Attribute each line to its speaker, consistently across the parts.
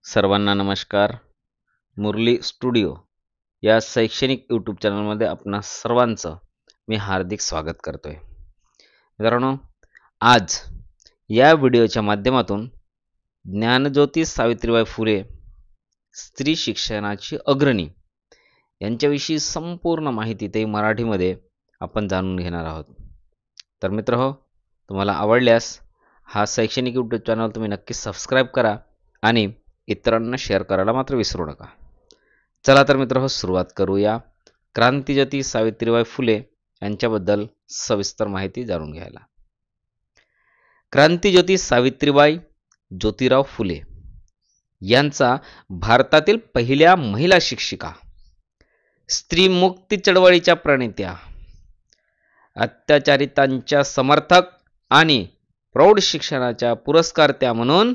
Speaker 1: सर्वांना नमस्कार. मुरली स्टुडिओ या शैक्षणिक यूट्यूब चॅनलमध्ये आपणा सर्वांचं मी हार्दिक स्वागत करतोय. मित्रांनो, आज या व्हिडिओच्या माध्यमातून ज्ञानज्योती सावित्रीबाई फुले स्त्री शिक्षणाची अग्रणी यांच्याविषयी संपूर्ण माहिती ते मराठीमध्ये आपण जाणून घेणार आहोत. तर मित्रहो, तुम्हाला आवडल्यास हा शैक्षणिक यूट्यूब चॅनल तुम्ही नक्की सबस्क्राईब करा आणि इतरांना शेअर करायला मात्र विसरू नका. चला तर मित्रहो, सुरुवात करूया क्रांतिज्योती सावित्रीबाई फुले यांच्याबद्दल सविस्तर माहिती जाणून घ्यायला. क्रांतिज्योती सावित्रीबाई ज्योतिराव फुले यांचा भारतातील पहिल्या महिला शिक्षिका, स्त्री मुक्ती चळवळीच्या प्रणेत्या, अत्याचारितांच्या समर्थक आणि प्रौढ शिक्षणाच्या पुरस्कर्त्या म्हणून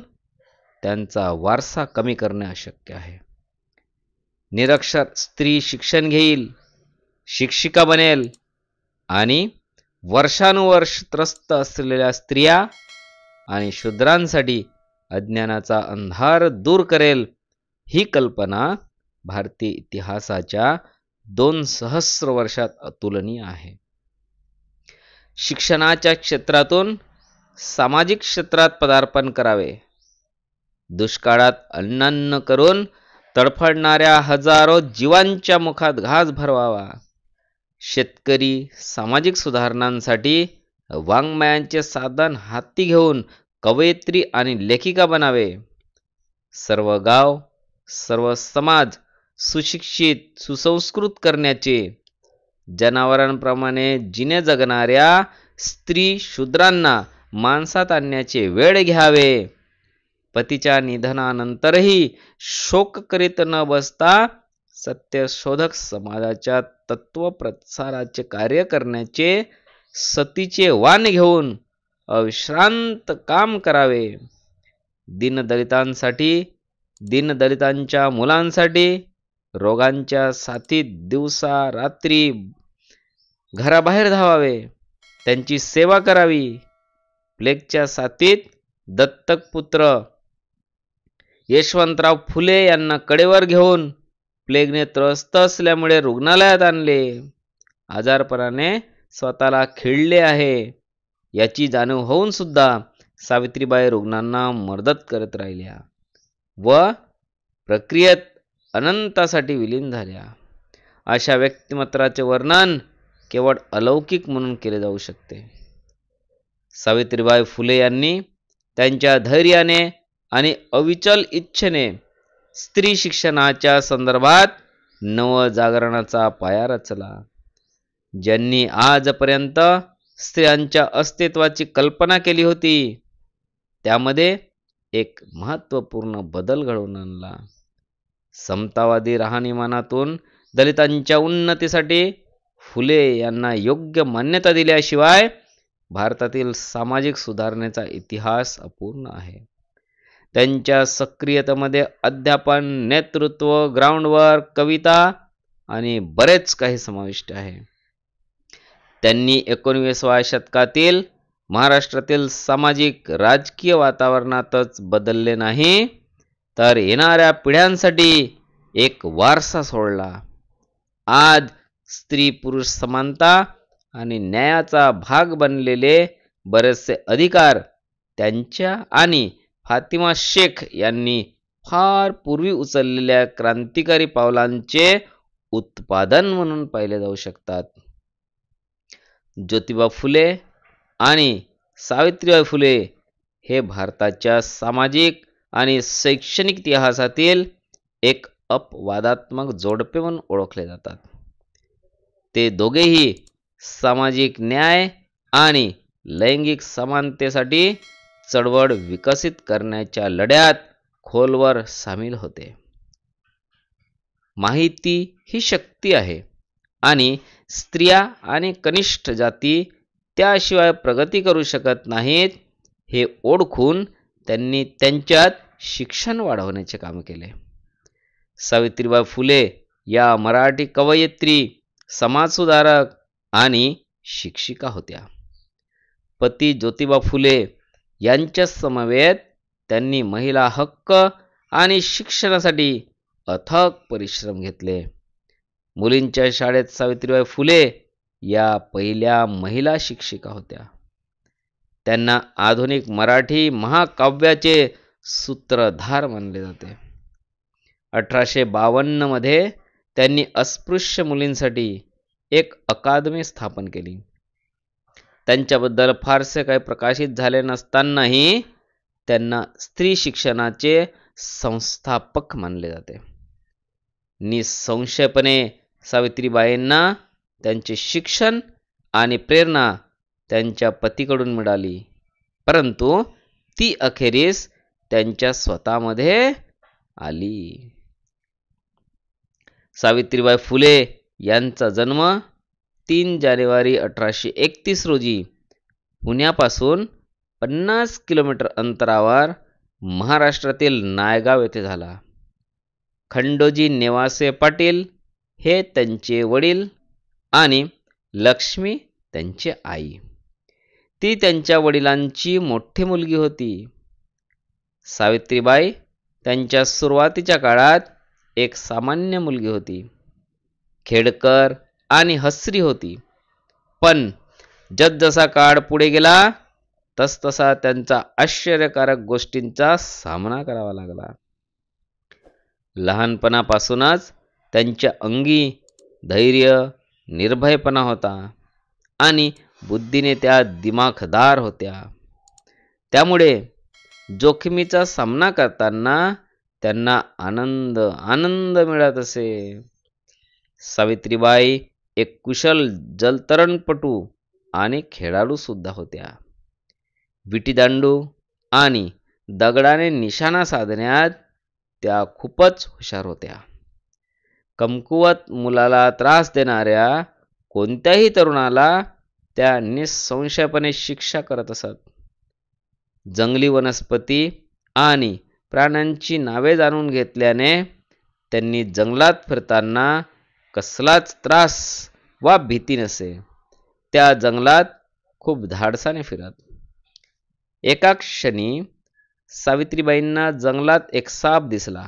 Speaker 1: त्यांचा वारसा कमी करणे अशक्य आहे. निरक्षर स्त्री शिक्षण घेईल, शिक्षिका बनेल आणि वर्षानुवर्ष त्रस्त असलेल्या स्त्रिया आणि शूद्रांसाठी अज्ञानाचा अंधार दूर करेल, ही कल्पना भारतीय इतिहासाच्या 2 सहस्र वर्षात अतुलनीय आहे. शिक्षणाच्या क्षेत्रातून सामाजिक क्षेत्रात पदार्पण करावे. दुष्काळात अन्नान्न करून तडफडणाऱ्या हजारो जीवांच्या मुखात घास भरवावा. शेतकरी सामाजिक सुधारणांसाठी वाङ्मयाचे साधन हाती घेऊन कवयित्री आणि लेखिका बनावे. सर्व गाव, सर्व समाज सुशिक्षित, सुसंस्कृत करण्याचे, जनावरांप्रमाणे जिने जगणाऱ्या स्त्री शूद्रांना माणसात आणण्याचे वेळ घ्यावे. पतीच्या निधनानंतरही शोक करीत न बसता सत्यशोधक समाजाच्या तत्वप्रसाराचे कार्य करण्याचे सतीचे वाण घेऊन अविश्रांत काम करावे. दीनदलितांसाठी, दीनदलितांच्या मुलांसाठी रोगांच्या साथीत दिवसा रात्री घराबाहेर धावावे, त्यांची सेवा करावी. प्लेगच्या साथीत दत्तक पुत्र यशवंतराव फुले यांना कडेवर घेऊन प्लेगने त्रस्त असल्यामुळे रुग्णालयात आणले. आजारपणाने स्वतःला खिळले आहे याची जाणीव होऊन सुद्धा सावित्रीबाई रुग्णांना मदत करत राहिल्या व प्रक्रियेत अनंतासाठी विलीन झाल्या. अशा व्यक्तिमत्वाचे वर्णन केवळ अलौकिक म्हणून केले जाऊ शकते. सावित्रीबाई फुले यांनी त्यांच्या धैर्याने आणि अविचल इच्छेने स्त्री शिक्षणाच्या संदर्भात नवजागरणाचा पाया रचला. ज्यांनी आजपर्यंत स्त्रियांच्या अस्तित्वाची कल्पना केली होती, त्यामध्ये एक महत्त्वपूर्ण बदल घडवून आणला. समतावादी राहणीमानातून दलितांच्या उन्नतीसाठी फुले यांना योग्य मान्यता दिल्याशिवाय भारतातील सामाजिक सुधारणेचा इतिहास अपूर्ण आहे. त्यांच्या सक्रियतेमध्ये अध्यापन, नेतृत्व, ग्राउंडवर्क, कविता आणि बरेच काही समाविष्ट आहे. त्यांनी 19व्या शतकातील महाराष्ट्रातील सामाजिक राजकीय वातावरणातच बदलले नाही, तर येणाऱ्या पिढ्यांसाठी एक वारसा सोडला. आज स्त्री पुरुष समानता आणि न्यायाचा भाग बनलेले बरेचसे अधिकार त्यांच्या आणि फातिमा शेख यांनी फार पूर्वी उचललेल्या क्रांतिकारी पावलांचे उत्पादन म्हणून पाहिले जाऊ शकतात. ज्योतिबा फुले आणि सावित्रीबाई फुले हे भारताच्या सामाजिक आणि शैक्षणिक इतिहासातील एक अपवादात्मक जोडपे म्हणून ओळखले जातात. ते दोघेही सामाजिक न्याय आणि लैंगिक समानतेसाठी चळवळ विकसित करण्याच्या लढ्यात खोलवर सामील होते. माहिती ही शक्ती आहे आणि स्त्रिया आणि कनिष्ठ जाती त्याशिवाय प्रगती करू शकत नाहीत, हे ओळखून त्यांनी त्यांच्यात शिक्षण वाढवण्याचे काम केले. सावित्रीबाई फुले या मराठी कवयित्री, समाजसुधारक आणि शिक्षिका होत्या. पती ज्योतिबा फुले यांच्या समवेत त्यांनी महिला हक्क आणि शिक्षणासाठी अथक परिश्रम घेतले. मुलींच्या शाळेत सावित्रीबाई फुले या पहिल्या महिला शिक्षिका होत्या. त्यांना आधुनिक मराठी महाकाव्याचे सूत्रधार मानले जाते. 1852 मध्ये त्यांनी अस्पृश्य मुलींसाठी एक अकादमी स्थापन केली. त्यांच्याबद्दल फारसे काही प्रकाशित झाले नसतानाही त्यांना स्त्री शिक्षणाचे संस्थापक मानले जाते. निसंशयपणे सावित्रीबाईंना त्यांचे शिक्षण आणि प्रेरणा त्यांच्या पतीकडून मिळाली, परंतु ती अखेरीस त्यांच्या स्वतःमध्ये आली. सावित्रीबाई फुले यांचा जन्म 3 जानेवारी 1831 रोजी पुण्यापासून 50 किलोमीटर अंतरावर महाराष्ट्रातील नायगाव येथे झाला. खंडोजी नेवासे पाटील हे त्यांचे वडील आणि लक्ष्मी त्यांची आई. ती त्यांच्या वडिलांची मोठी मुलगी होती. सावित्रीबाई त्यांच्या सुरुवातीच्या काळात एक सामान्य मुलगी होती. खेडकर आणि हसरी होती, पण जसजसा काळ पुढे गेला तसतसा त्यांचा आश्चर्यकारक गोष्टींचा सामना करावा लागला. लहानपणापासूनच त्यांच्या अंगी धैर्य, निर्भयपणा होता आणि बुद्धीने त्या दिमाखदार होत्या. त्यामुळे जोखमीचा सामना करताना त्यांना आनंद मिळत असे. सावित्रीबाई एक कुशल जलतरणपटू आणि खेळाडू सुद्धा होत्या. विटीदांडू आणि दगडाने निशाणा साधण्यात त्या खूपच हुशार होत्या. कमकुवत मुलाला त्रास देणाऱ्या कोणत्याही तरुणाला त्या निसंशयपणे शिक्षा करत असत. जंगली वनस्पती आणि प्राण्यांची नावे जाणून घेतल्याने त्यांनी जंगलात फिरताना कसलाच त्रास वा भीती नसे. त्या जंगलात खूप धाडसाने फिरत. एका क्षणी सावित्रीबाईंना जंगलात एक साप दिसला.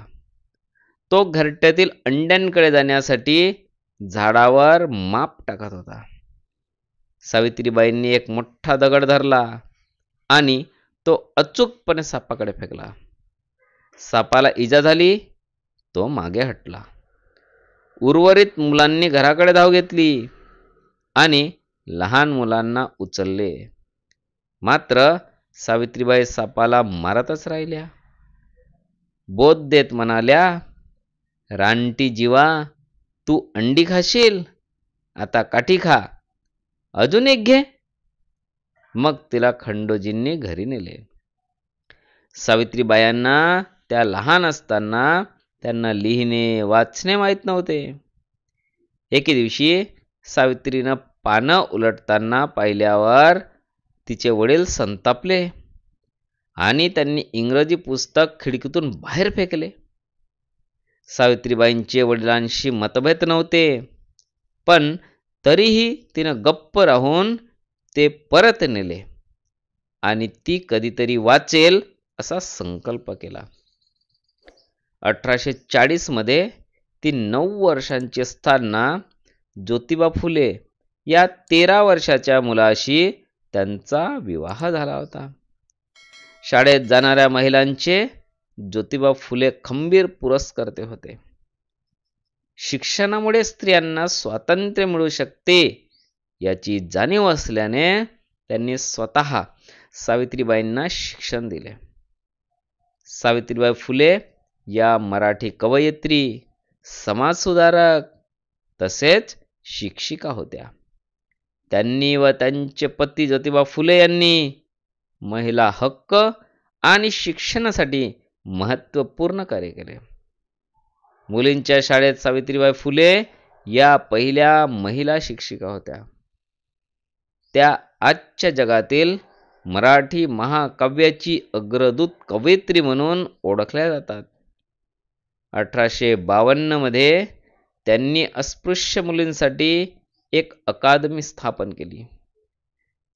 Speaker 1: तो घरट्यातील अंड्यांकडे जाण्यासाठी झाडावर माप टाकत होता. सावित्रीबाईंनी एक मोठा दगड धरला आणि तो अचूकपणे सापाकडे फेकला. सापाला इजा झाली, तो मागे हटला. उर्वरित मुलांनी घराकडे धाव घेतली आणि लहान मुलांना उचलले. मात्र सावित्रीबाई सापाला मारतच राहिल्या. बोध देत म्हणाल्या, रानटी जीवा, तू अंडी खाशील, आता काठी खा, अजून एक घे. मग तिला खंडोजींनी घरी नेले. सावित्रीबायांना त्या लहान असताना त्यांना लिहिणे वाचणे माहीत नव्हते. एके दिवशी सावित्रीनं पानं उलटताना पाहिल्यावर तिचे वडील संतापले आणि त्यांनी इंग्रजी पुस्तक खिडकीतून बाहेर फेकले. सावित्रीबाईंचे वडिलांशी मतभेद नव्हते, पण तरीही तिनं गप्प राहून ते परत नेले आणि ती कधीतरी वाचेल असा संकल्प केला. 1840 मध्ये ती 9 वर्षांची असताना ज्योतिबा फुले या 13 वर्षाच्या मुलाशी त्यांचा विवाह झाला होता. शाळेत जाणाऱ्या महिलांचे ज्योतिबा फुले खंबीर पुरस्कर्ते होते. शिक्षणामुळे स्त्रियांना स्वातंत्र्य मिळू शकते याची जाणीव असल्याने त्यांनी स्वतः सावित्रीबाईंना शिक्षण दिले. सावित्रीबाई फुले या मराठी कवयित्री, समाजसुधारक तसेच शिक्षिका होत्या. त्यांनी व त्यांचे पती ज्योतिबा फुले यांनी महिला हक्क आणि शिक्षणासाठी महत्त्वपूर्ण कार्य केले. मुलींच्या शाळेत सावित्रीबाई फुले या पहिल्या महिला शिक्षिका होत्या. त्या आजच्या जगातील मराठी महाकाव्याची अग्रदूत कवयित्री म्हणून ओळखल्या जातात. 1852 मध्ये त्यांनी अस्पृश्य मुलींसाठी एक अकादमी स्थापन केली.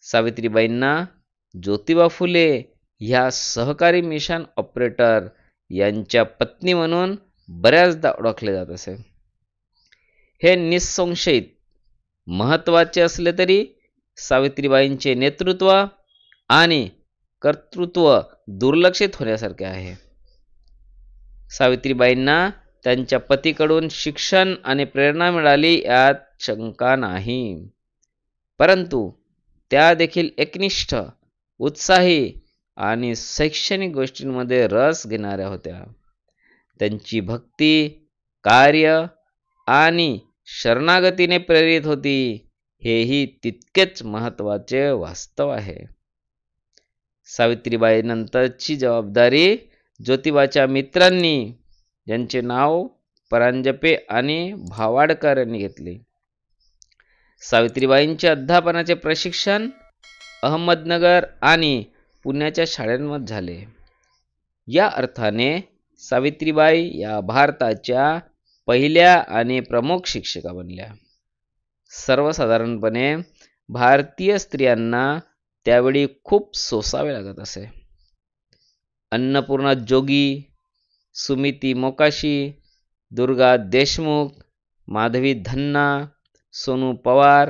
Speaker 1: सावित्रीबाईंना ज्योतिबा फुले ह्या सहकारी मिशन ऑपरेटर यांच्या पत्नी म्हणून बऱ्याचदा ओळखले जात असे. हे निसंशयित महत्त्वाचे असले तरी सावित्रीबाईंचे नेतृत्व आणि कर्तृत्व दुर्लक्षित होण्यासारखे आहे. सावित्रीबाईंना त्यांच्या पतीकडून शिक्षण आणि प्रेरणा मिळाली यात शंका नाही, परंतु त्या देखील एकनिष्ठ, उत्साही आणि शैक्षणिक गोष्टींमध्ये रस घेणाऱ्या होत्या. त्यांची भक्ती, कार्य आणि शरणागतीने प्रेरित होती, हेही तितकेच महत्त्वाचे वास्तव आहे. सावित्रीबाईंनंतरची जबाबदारी ज्योतिबाच्या मित्रांनी, ज्यांचे नाव परांजपे आणि भावाडकर यांनी घेतले. सावित्रीबाईंचे अध्यापनाचे प्रशिक्षण अहमदनगर आणि पुण्याच्या शाळांमध्ये झाले. या अर्थाने सावित्रीबाई या भारताच्या पहिल्या आणि प्रमुख शिक्षिका बनल्या. सर्वसाधारणपणे भारतीय स्त्रियांना त्यावेळी खूप सोसावे लागत असे. अन्नपूर्णा जोगी, सुमिती मोकाशी, दुर्गा देशमुख, माधवी धन्ना, सोनू पवार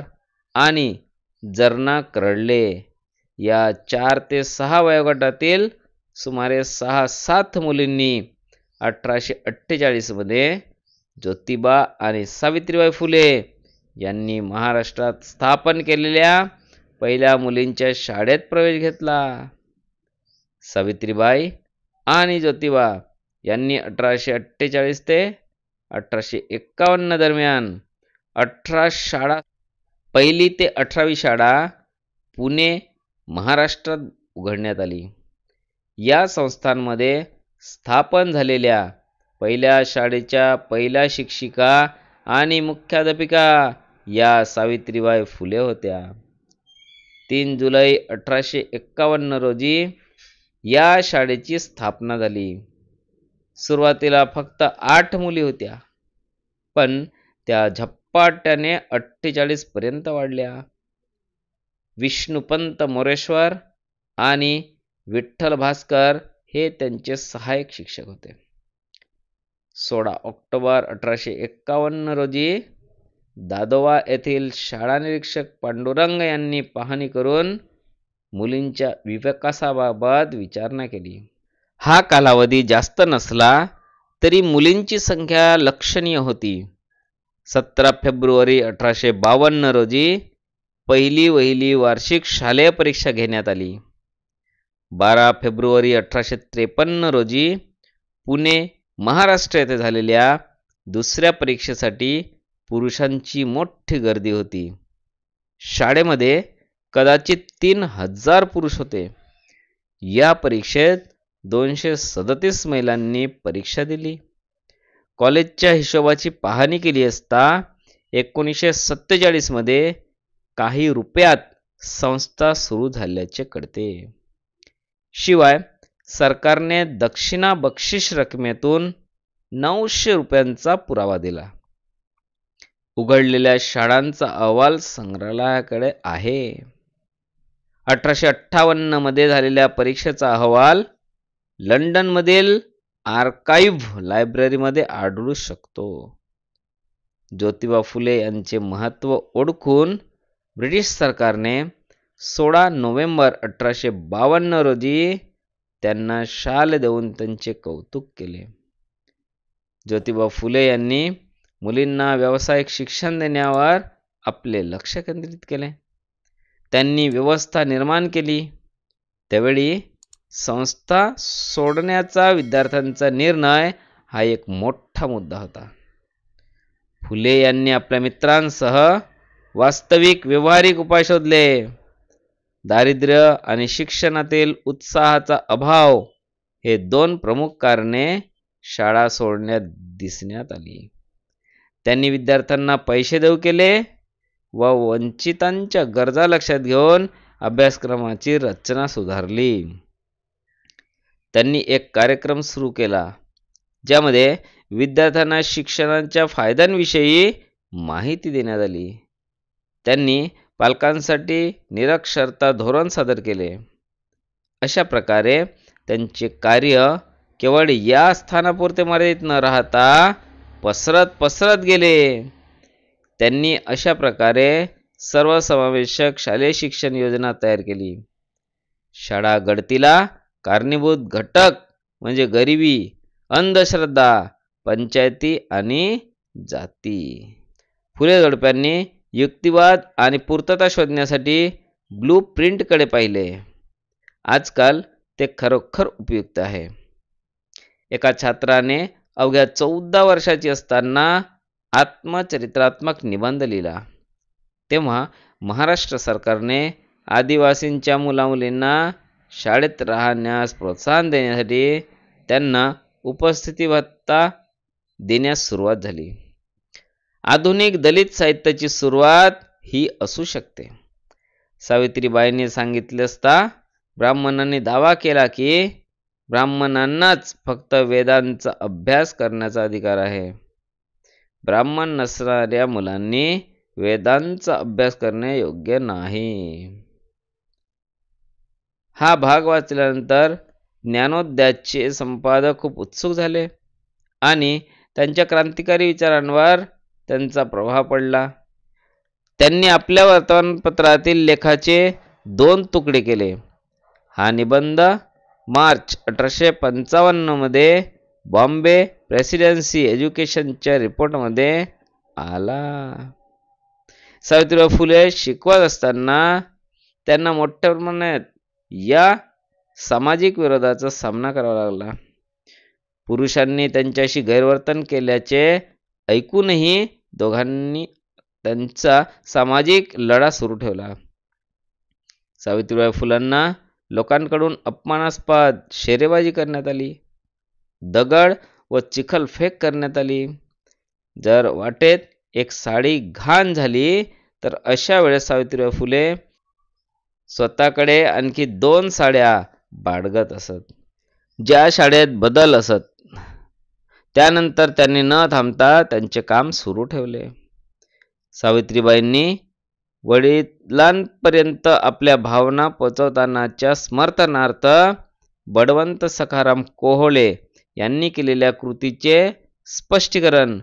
Speaker 1: आणि जर्ना करडले या 4 ते 6 वयोगटातील सुमारे 6-7 मुलींनी 1848 मध्ये ज्योतिबा आणि सावित्रीबाई फुले यांनी महाराष्ट्रात स्थापन केलेल्या पहिल्या मुलींच्या शाळेत प्रवेश घेतला. सावित्रीबाई आणि ज्योतिबा यांनी 1848 ते 1851 दरम्यान 18 शाळा, 1ली ते 18वी शाळा पुणे, महाराष्ट्रात उघडण्यात आली. या संस्थांमध्ये स्थापन झालेल्या पहिल्या शाळेच्या पहिल्या शिक्षिका आणि मुख्याध्यापिका या सावित्रीबाई फुले होत्या. 3 जुलै 1851 रोजी या शाळेची स्थापना झाली. सुरुवातीला फक्त 8 मुली होत्या, पण त्या झपाट्याने 48 पर्यंत वाढल्या. विष्णुपंत मोरेश्वर आणि विठ्ठल भास्कर हे त्यांचे सहाय्यक शिक्षक होते. 16 ऑक्टोबर 1851 रोजी दादोबा येथील शाळा निरीक्षक पांडुरंग यांनी पाहणी करून मुलींच्या विकासाबाबत विचारणा केली. हा कालावधी जास्त नसला तरी मुलींची संख्या लक्षणीय होती. 17 फेब्रुवारी 1852 रोजी पहिली वार्षिक शालेय परीक्षा घेण्यात आली. 12 फेब्रुवारी 1853 रोजी पुणे, महाराष्ट्र येथे झालेल्या दुसऱ्या परीक्षेसाठी पुरुषांची मोठी गर्दी होती. शाळेमध्ये कदाचित 3000 पुरुष होते. या परीक्षेत 237 महिलांनी परीक्षा दिली. कॉलेजच्या हिशोबाची पाहणी केली असता 1947 मध्ये काही रुपयात संस्था सुरू झाल्याचे कळते. शिवाय सरकारने दक्षिणा बक्षीस रकमेतून 900 रुपयांचा पुरावा दिला. उघडलेल्या शाळांचा अहवाल संग्रहालयाकडे आहे. 1858 मध्ये झालेल्या परीक्षेचा अहवाल लंडनमधील आर्काइव्ह लायब्ररीमध्ये आढळू शकतो. ज्योतिबा फुले यांचे महत्त्व ओळखून ब्रिटिश सरकारने 16 नोव्हेंबर 1852 रोजी त्यांना शाल देऊन त्यांचे कौतुक केले. ज्योतिबा फुले यांनी मुलींना व्यावसायिक शिक्षण देण्यावर आपले लक्ष केंद्रित केले. त्यांनी व्यवस्था निर्माण केली. त्यावेळी संस्था सोडण्याचा विद्यार्थ्यांचा निर्णय हा एक मोठा मुद्दा होता. फुले यांनी आपल्या मित्रांसह वास्तविक व्यावहारिक उपाय शोधले. दारिद्र्य आणि शिक्षणातील उत्साहाचा अभाव हे 2 प्रमुख कारणे शाळा सोडण्यात दिसण्यात आली. त्यांनी विद्यार्थ्यांना पैसे देऊ केले व वंचितांच्या गरजा लक्षात घेऊन अभ्यासक्रमाची रचना सुधारली. त्यांनी एक कार्यक्रम सुरू केला ज्यामध्ये विद्यार्थ्यांना शिक्षणाच्या फायद्यांविषयी माहिती देण्यात आली. त्यांनी पालकांसाठी निरक्षरता धोरण सादर केले. अशा प्रकारे त्यांचे कार्य केवळ या स्थानापुरते मर्यादित न राहता पसरत पसरत गेले. त्यांनी अशा प्रकारे सर्वसमावेशक शालेय शिक्षण योजना तयार केली. शाळा गळतीला कारणीभूत घटक म्हणजे गरिबी, अंधश्रद्धा, पंचायती आणि जाती. फुले जोडप्यांनी युक्तिवाद आणि पूर्तता शोधण्यासाठी ब्लू प्रिंटकडे पाहिले. आजकाल ते खरोखर उपयुक्त आहे. एका छात्राने अवघ्या 14 वर्षाची असताना आत्मचरित्रात्मक निबंध लिहिला. तेव्हा महाराष्ट्र सरकारने आदिवासींच्या मुलामुलींना शाळेत राहण्यास प्रोत्साहन देण्यासाठी त्यांना उपस्थिती भत्ता देण्यास सुरुवात झाली. आधुनिक दलित साहित्याची सुरुवात ही असू शकते. सावित्रीबाईंनी सांगितले असता ब्राह्मणांनी दावा केला की ब्राह्मणांनाच फक्त वेदांचा अभ्यास करण्याचा अधिकार आहे. ब्राह्मण नसणाऱ्या मुलांनी वेदांचा अभ्यास करणे योग्य नाही. हा भाग वाचल्यानंतर ज्ञानोदयाचे संपादक खूप उत्सुक झाले आणि त्यांच्या क्रांतिकारी विचारांवर त्यांचा प्रभाव पडला. त्यांनी आपल्या वर्तमानपत्रातील लेखाचे 2 तुकडे केले. हा निबंध मार्च 1855 मध्ये बॉम्बे प्रेसिडेन्सी एज्युकेशनच्या रिपोर्टमध्ये आला. सावित्रीबाई फुले शिकवत असताना त्यांना मोठ्या प्रमाणात या सामाजिक विरोधाचा सामना करावा लागला. पुरुषांनी त्यांच्याशी गैरवर्तन केल्याचे ऐकूनही दोघांनी त्यांचा सामाजिक लढा सुरू ठेवला. सावित्रीबाई फुलांना लोकांकडून अपमानास्पद शेरेबाजी करण्यात आली. दगड व चिखलफेक करण्यात आली. जर वाटेत एक साडी घाण झाली तर अशा वेळेस सावित्रीबाई फुले स्वतःकडे आणखी 2 साड्या बाळगत असत, ज्या शाळेत बदल असत. त्यानंतर त्यांनी न थांबता त्यांचे काम सुरू ठेवले. सावित्रीबाईंनी वडिलांपर्यंत आपल्या भावना पोचवतानाच्या समर्थनार्थ बळवंत सखाराम कोहळे यांनी केलेल्या कृतीचे स्पष्टीकरण,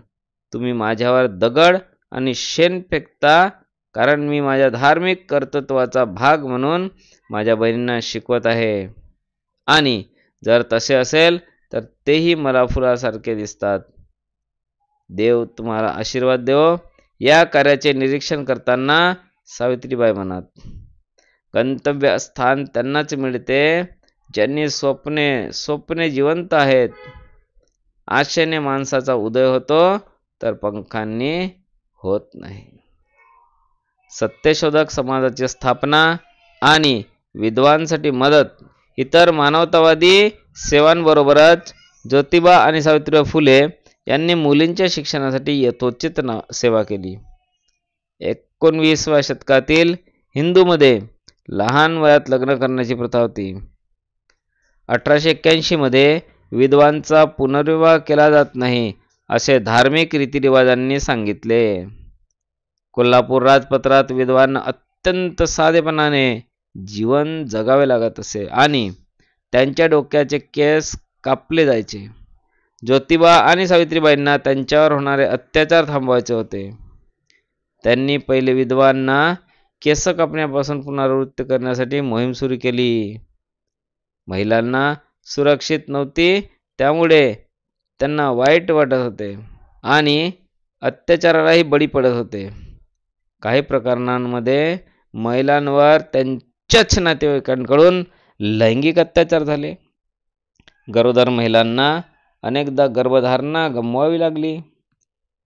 Speaker 1: तुम्ही माझ्यावर दगड आणि शेण फेकता कारण मी माझ्या धार्मिक कर्तृत्वाचा भाग म्हणून माझ्या बहिणींना शिकवत आहे आणि जर तसे असेल तर तेही मला फुलासारखे दिसतात. देव तुम्हाला आशीर्वाद देवो. या कार्याचे निरीक्षण करताना सावित्रीबाई म्हणत, गंतव्य स्थान त्यांनाच मिळते ज्यांनी स्वप्ने जिवंत आहेत. आशेने माणसाचा उदय होतो तर पंखांनी होत नाही. सत्यशोधक समाजाची स्थापना आणि विद्वांसाठी मदत, इतर मानवतावादी सेवांबरोबरच ज्योतिबा आणि सावित्रीबाई फुले यांनी मुलींच्या शिक्षणासाठी यथोचित सेवा केली. 19व्या शतकातील हिंदूमध्ये लहान वयात लग्न करण्याची प्रथा होती. 1881 मध्ये विधवांचा पुनर्विवाह केला जात नाही असे धार्मिक रीतिरिवाजांनी सांगितले. कोल्हापूर राजपत्रात विधवांना अत्यंत साधेपणाने जीवन जगावे लागत असे आणि त्यांच्या डोक्याचे केस कापले जायचे. ज्योतिबा आणि सावित्रीबाईंना त्यांच्यावर होणारे अत्याचार थांबवायचे होते. त्यांनी पहिले विधवांना केस कापण्यापासून पुनरावृत्त करण्यासाठी मोहीम सुरू केली. महिलांना सुरक्षित नव्हती, त्यामुळे त्यांना वाईट वाटत होते आणि अत्याचारालाही बळी पडत होते. काही प्रकरणांमध्ये महिलांवर त्यांच्याच नातेवाईकांकडून लैंगिक अत्याचार झाले. गरोदर महिलांना अनेकदा गर्भधारणा गमवावी लागली.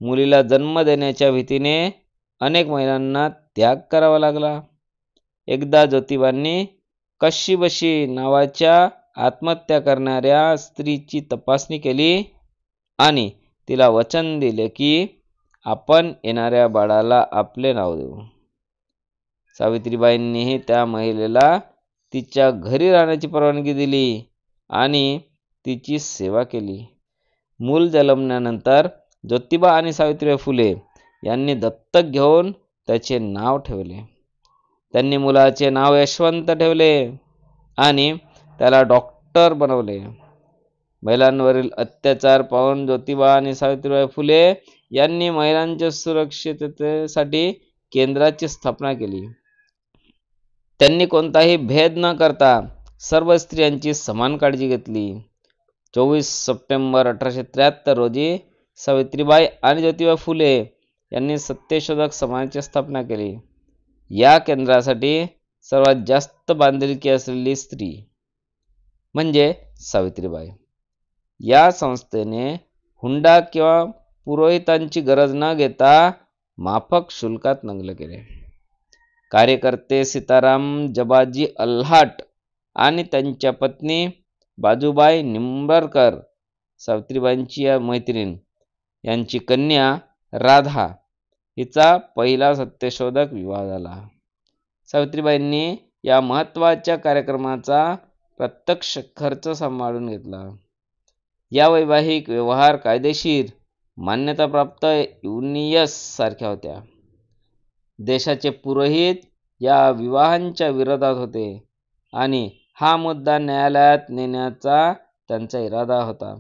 Speaker 1: मुलीला जन्म देण्याच्या भीतीने अनेक महिलांना त्याग करावा लागला. एकदा ज्योतिबांनी कशीबशी नावाच्या आत्महत्या करणाऱ्या स्त्रीची तपासणी केली आणि तिला वचन दिले की आपण येणाऱ्या बाळाला आपले नाव देऊ. सावित्रीबाईंनीही त्या महिलेला तिच्या घरी राहण्याची परवानगी दिली आणि तिची सेवा केली. मूल जन्मल्यानंतर ज्योतिबा आणि सावित्रीबाई फुले यांनी दत्तक घेऊन त्याचे नाव ठेवले. त्यांनी मुलाचे नाव यशवंत ठेवले आणि त्याला डॉक्टर बनवले. महिलांवरील अत्याचार पाहून ज्योतिबा आणि सावित्रीबाई फुले यांनी महिलांच्या सुरक्षिततेसाठी केंद्राची स्थापना केली. त्यांनी कोणताही भेद न करता सर्व स्त्रियांची समान काळजी घेतली. 24 सप्टेंबर 1873 रोजी सावित्रीबाई आणि ज्योतिबा फुले यांनी सत्यशोधक समाजाची स्थापना केली. या केंद्रासाठी सर्वात जास्त बांधिलकी असलेली स्त्री म्हणजे सावित्रीबाई. या संस्थेने हुंडा किंवा पुरोहितांची गरज न घेता माफक शुल्कात लग्न केले. कार्यकर्ते सीताराम जबाजी अल्हाट आणि त्यांच्या पत्नी बाजूबाई निंबरकर, सावित्रीबाईंची या मैत्रीण, यांची कन्या राधा हिचा पहिला सत्यशोधक विवाह झाला. सावित्रीबाईंनी या महत्त्वाच्या कार्यक्रमाचा प्रत्यक्ष खर्च सांभाळून घेतला. या वैवाहिक व्यवहार कायदेशीर मान्यताप्राप्त युनियस सारख्या होत्या. देशाचे पुरोहित या विवाहांच्या विरोधात होते आणि हा मुद्दा न्यायालयात नेण्याचा त्यांचा इरादा होता.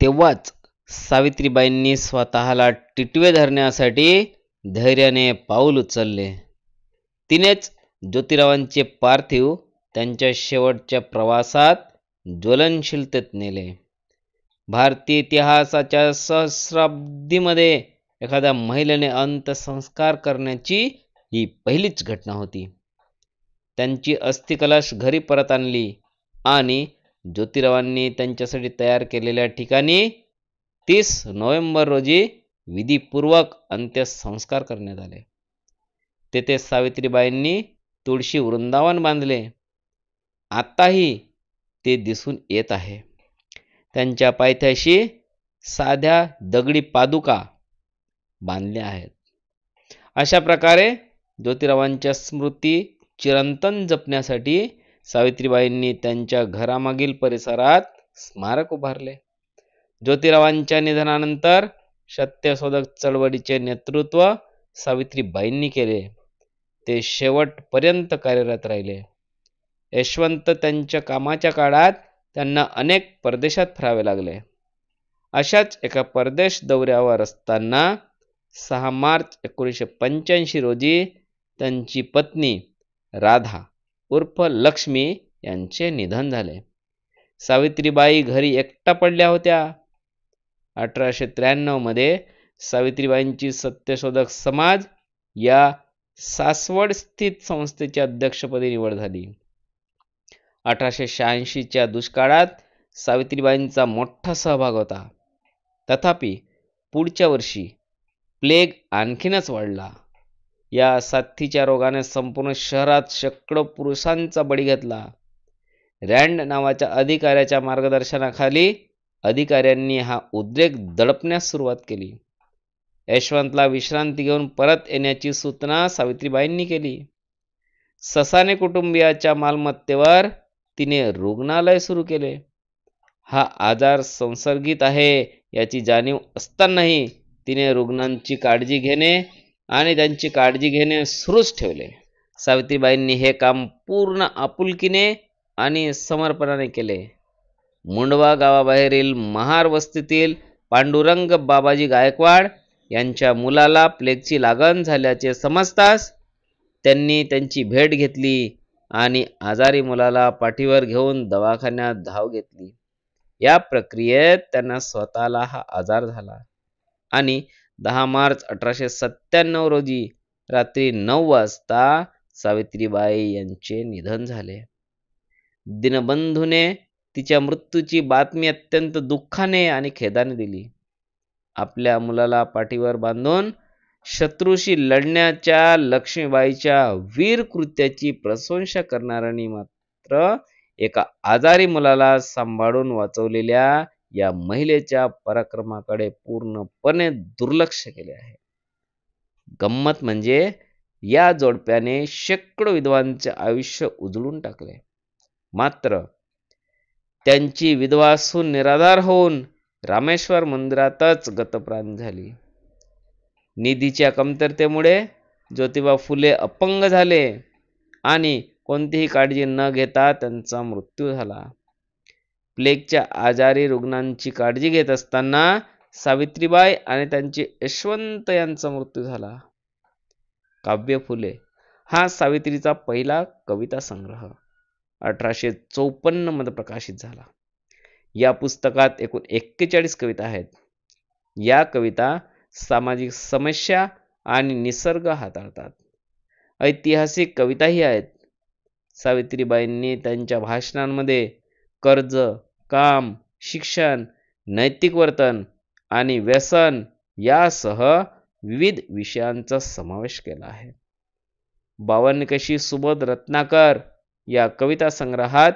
Speaker 1: तेव्हाच सावित्रीबाईंनी स्वतःला टिटवे धरण्यासाठी धैर्याने पाऊल उचलले. तिनेच ज्योतिरावांचे पार्थिव त्यांच्या शेवटच्या प्रवासात ज्वलनशीलतेत नेले. भारतीय इतिहासाच्या सहस्राब्दीमध्ये एखाद्या महिलेने अंत्यसंस्कार करण्याची ही पहिलीच घटना होती. त्यांची अस्थिकलश घरी परत आणली आणि ज्योतिरावांनी त्यांच्यासाठी तयार केलेल्या ठिकाणी 30 नोव्हेंबर रोजी विधीपूर्वक अंत्यसंस्कार करण्यात आले. तेथे सावित्रीबाईंनी तुळशी वृंदावन बांधले. आताही ते दिसून येत आहे. त्यांच्या पायथ्याशी साध्या दगडी पादुका बांधल्या आहेत. अशा प्रकारे ज्योतिरावांच्या स्मृती चिरंतन जपण्यासाठी सावित्रीबाईंनी त्यांच्या घरामागील परिसरात स्मारक उभारले. ज्योतिरावांच्या निधनानंतर सत्यशोधक चळवळीचे नेतृत्व सावित्रीबाईंनी केले. ते शेवटपर्यंत कार्यरत राहिले. यशवंत त्यांच्या कामाच्या काळात त्यांना अनेक परदेशात फिरावे लागले. अशाच एका परदेश दौऱ्यावर असताना 6 मार्च 1985 रोजी त्यांची पत्नी राधा उर्फ लक्ष्मी यांचे निधन झाले. सावित्रीबाई घरी एकटा पडल्या होत्या. 1893 मध्ये सावित्रीबाईंची सत्यशोधक समाज या सासवड स्थित संस्थेच्या अध्यक्षपदी निवड झाली. 1886 च्या दुष्काळात सावित्रीबाईंचा मोठा सहभाग होता. तथापि पुढच्या वर्षी प्लेग आणखीनच वाढला. या साथीच्या रोगाने संपूर्ण शहरात शेकडो पुरुषांचा बळी घेतला. रँड नावाच्या अधिकाऱ्याच्या मार्गदर्शनाखाली अधिकाऱ्यांनी हा उद्रेक दडपण्यास सुरुवात केली. यशवंतला विश्रांती घेऊन परत येण्याची सूचना सावित्रीबाईंनी केली. ससाने कुटुंबियाच्या मालमत्तेवर तिने रुग्णालय सुरू केले. हा आजार संसर्गित आहे याची जाणीव असतानाही तिने रुग्णांची काळजी घेणे आणि त्यांची काळजी घेणे सुरूच ठेवले. सावित्रीबाईंनी हे काम पूर्ण आपुलकीने आणि समर्पणाने केले. मुंडवा गावाबाहेरील महार वस्तीतील पांडुरंग बाबाजी गायकवाड यांच्या मुलाला प्लेगची लागण झाल्याचे समजताच त्यांनी त्यांची भेट घेतली आणि आजारी मुलाला पाठीवर घेऊन दवाखान्यात धाव घेतली. या प्रक्रियेत त्यांना स्वतःला हा आजार झाला आणि 10 मार्च 1897 रोजी रात्री 9 वाजता सावित्रीबाई यांचे निधन झाले. दीनबंधूने तिच्या मृत्यूची बातमी अत्यंत दुःखाने आणि खेदाने दिली. आपल्या मुलाला पाठीवर बांधून शत्रूशी लढण्याच्या लक्ष्मीबाईच्या वीर कृत्याची प्रशंसा करणाऱ्यांनी मात्र एका आजारी मुलाला सांभाळून वाचवलेल्या या महिलेच्या पराक्रमाकडे पूर्णपणे दुर्लक्ष केले आहे. गंमत म्हणजे या जोडप्याने शेकडो विधवांचे आयुष्य उजळून टाकले. मात्र त्यांची विधवा सून निराधार होऊन रामेश्वर मंदिरातच गतप्राण झाली. निधीच्या कमतरतेमुळे ज्योतिबा फुले अपंग झाले आणि कोणतीही काळजी न घेता त्यांचा मृत्यू झाला. प्लेगच्या आजारी रुग्णांची काळजी घेत असताना सावित्रीबाई आणि त्यांचे यशवंत यांचा मृत्यू झाला. काव्य फुले हा सावित्रीचा पहिला कविता संग्रह 1854 मध्ये प्रकाशित झाला. या पुस्तकात एकूण 41 कविता आहेत. या कविता सामाजिक समस्या आणि निसर्ग हाताळतात. ऐतिहासिक कविताही आहेत. सावित्रीबाईंनी त्यांच्या भाषणांमध्ये कर्ज, काम, शिक्षण, नैतिक वर्तन आणि व्यसन यासह विविध विषयांचा समावेश केला आहे. बावनकशी सुबोध रत्नाकर या कविता संग्रहात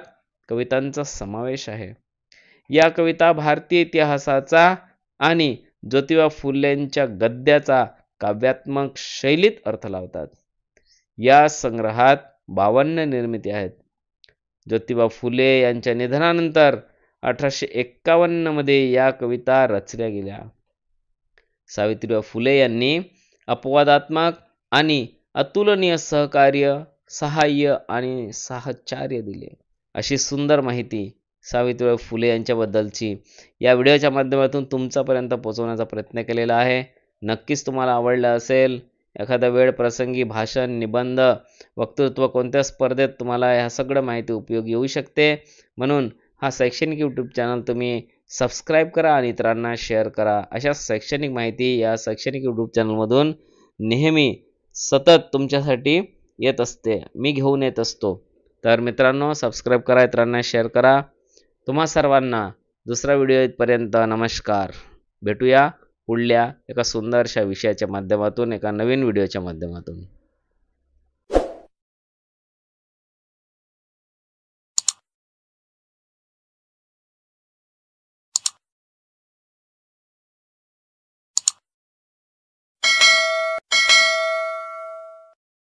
Speaker 1: कवितांचा समावेश आहे. या कविता भारतीय इतिहासाचा आणि ज्योतिबा फुलेंच्या गद्याचा काव्यात्मक शैलीत अर्थ लावतात. या संग्रहात 52 निर्मिती आहेत. ज्योतिबा फुले यांच्या निधनानंतर 1851 मध्ये या कविता रचल्या गेल्या. सावित्रीबाई फुले यांनी अपवादात्मक आणि अतुलनीय सहकार्य, सहाय्य आणि साहचर्य दिले. अशी सुंदर माहिती सावित्रीबाई फुले यांच्याबद्दलची या व्हिडिओच्या माध्यमातून तुमच्यापर्यंत पोहोचवण्याचा प्रयत्न केलेला आहे. नक्कीच तुम्हाला आवडलं असेल. एखादा वेळ प्रसंगी भाषण, निबंध, वक्तृत्व कोणत्या स्पर्धेत तुम्हाला ह्या सगळं माहिती उपयोगी येऊ शकते. म्हणून हा शैक्षणिक यूट्यूब चॅनल तुम्ही सबस्क्राईब करा आणि इतरांना शेअर करा. अशा शैक्षणिक माहिती या शैक्षणिक यूट्यूब चॅनलमधून नेहमी सतत तुमच्यासाठी येत असते, मी घेऊन येत असतो. तर मित्रांनो, सबस्क्राईब करा, इतरांना शेअर करा. तुम्हा सर्वांना दुसरा व्हिडिओ इथपर्यंत नमस्कार. भेटूया पुढल्या एका सुंदरशा विषयाच्या माध्यमातून, एका नवीन व्हिडिओच्या माध्यमातून.